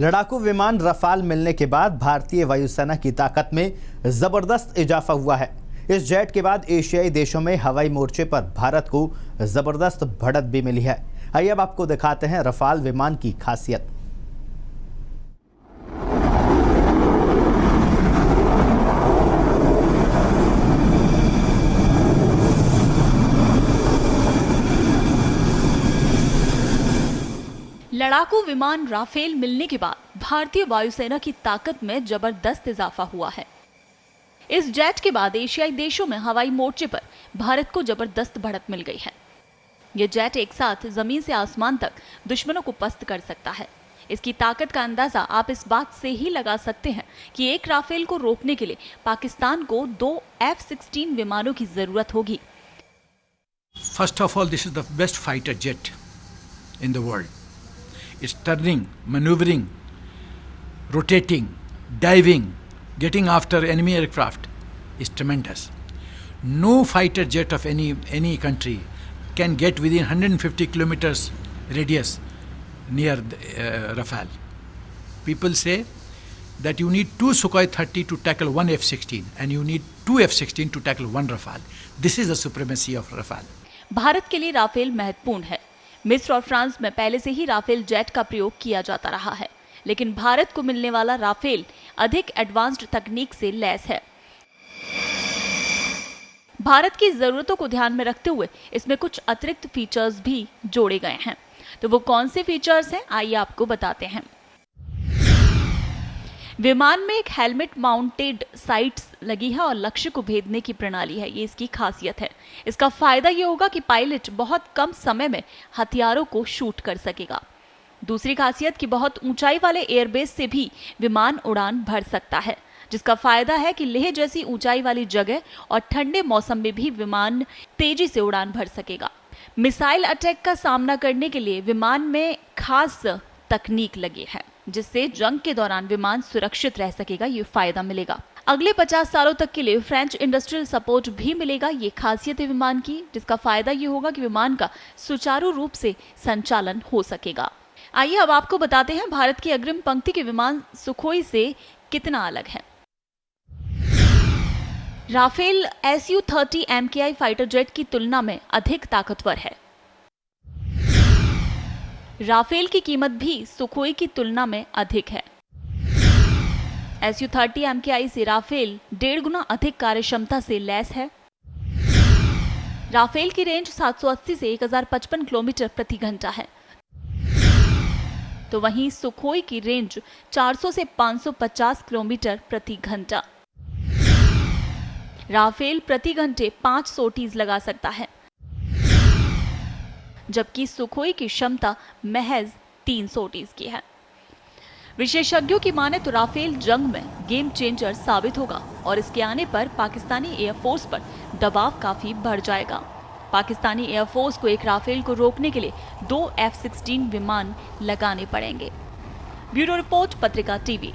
लड़ाकू विमान रफाल मिलने के बाद भारतीय वायुसेना की ताकत में जबरदस्त इजाफा हुआ है। इस जेट के बाद एशियाई देशों में हवाई मोर्चे पर भारत को जबरदस्त बढ़त भी मिली है। आइए अब आपको दिखाते हैं रफाल विमान की खासियत। लड़ाकू विमान राफेल मिलने के बाद भारतीय वायुसेना की ताकत में जबरदस्त इजाफा हुआ है। इस जेट के बाद एशियाई देशों में हवाई मोर्चे पर भारत को जबरदस्त बढ़त मिल गई है। यह जेट एक साथ जमीन से आसमान तक दुश्मनों को पस्त कर सकता है। इसकी ताकत का अंदाजा आप इस बात से ही लगा सकते हैं कि एक राफेल को रोकने के लिए पाकिस्तान को 2 F-16 विमानों की जरूरत होगी। First of all, this is the best fighter jet in the world. It's turning, maneuvering, rotating, diving, getting after enemy aircraft is tremendous. No fighter jet of any country can get within 150 kilometers radius near Rafale. People say that you need 2 Sukhoi 30 to tackle 1 F-16 and you need 2 F-16 to tackle 1 Rafale. This is the supremacy of Rafale. Bharat के लिए Rafale महत्वपूर्ण है। मिस्र और France में पहले से ही Rafale jet का प्रयोग किया जाता रहा है, लेकिन भारत को मिलने वाला राफेल अधिक एडवांस्ड तकनीक से लैस है। भारत की जरूरतों को ध्यान में रखते हुए इसमें कुछ अतिरिक्त फीचर्स भी जोड़े गए हैं। तो वो कौन से फीचर्स हैं, आइए आपको बताते हैं। विमान में एक हेलमेट माउंटेड साइट्स लगी है और लक्ष्य को भेदने की प्रणाली है। ये इसकी खासियत है। इसका फायदा ये होगा कि पायलट बहुत कम समय में हथियारों को शूट कर सकेगा। दूसरी खासियत कि बहुत ऊंचाई वाले एयरबेस से भी विमान उड़ान भर सकता है, जिसका फायदा है कि लेह जैसी ऊंचाई वाली जगह और ठंडे मौसम में भी विमान तेजी से उड़ान भर सकेगा। मिसाइल अटैक का सामना करने के लिए विमान में खास तकनीक लगी है, जिससे जंग के दौरान विमान सुरक्षित रह सकेगा। ये फायदा मिलेगा। अगले 50 सालों तक के लिए फ्रेंच इंडस्ट्रियल सपोर्ट भी मिलेगा। ये खासियत है विमान की, जिसका फायदा ये होगा कि विमान का सुचारू रूप से संचालन हो सकेगा। आइए अब आपको बताते हैं भारत की अग्रिम पंक्ति के विमान सुखोई से कितना अलग है। Rafale Su-30 MKI fighter jet की तुलना में अधिक ताकतवर है। राफेल की कीमत भी सुखोई की तुलना में अधिक है। Su-30 MKI से राफेल 1.5 गुना अधिक कार्यक्षमता से लैस है। राफेल की रेंज 780 से 1055 किलोमीटर प्रति घंटा है, तो वहीं सुखोई की रेंज 400 से 550 किलोमीटर प्रति घंटा। राफेल प्रति घंटे 5 सोटीज लगा सकता है, जबकि सुखोई की क्षमता महज 3 सोटीज की है। विशेषज्ञों की माने तो राफेल जंग में गेम चेंजर साबित होगा और इसके आने पर पाकिस्तानी एयरफोर्स पर दबाव काफी बढ़ जाएगा। पाकिस्तानी एयरफोर्स को एक राफेल को रोकने के लिए 2 F-16 विमान लगाने पड़ेंगे। ब्यूरो रिपोर्ट, पत्रिका टीवी।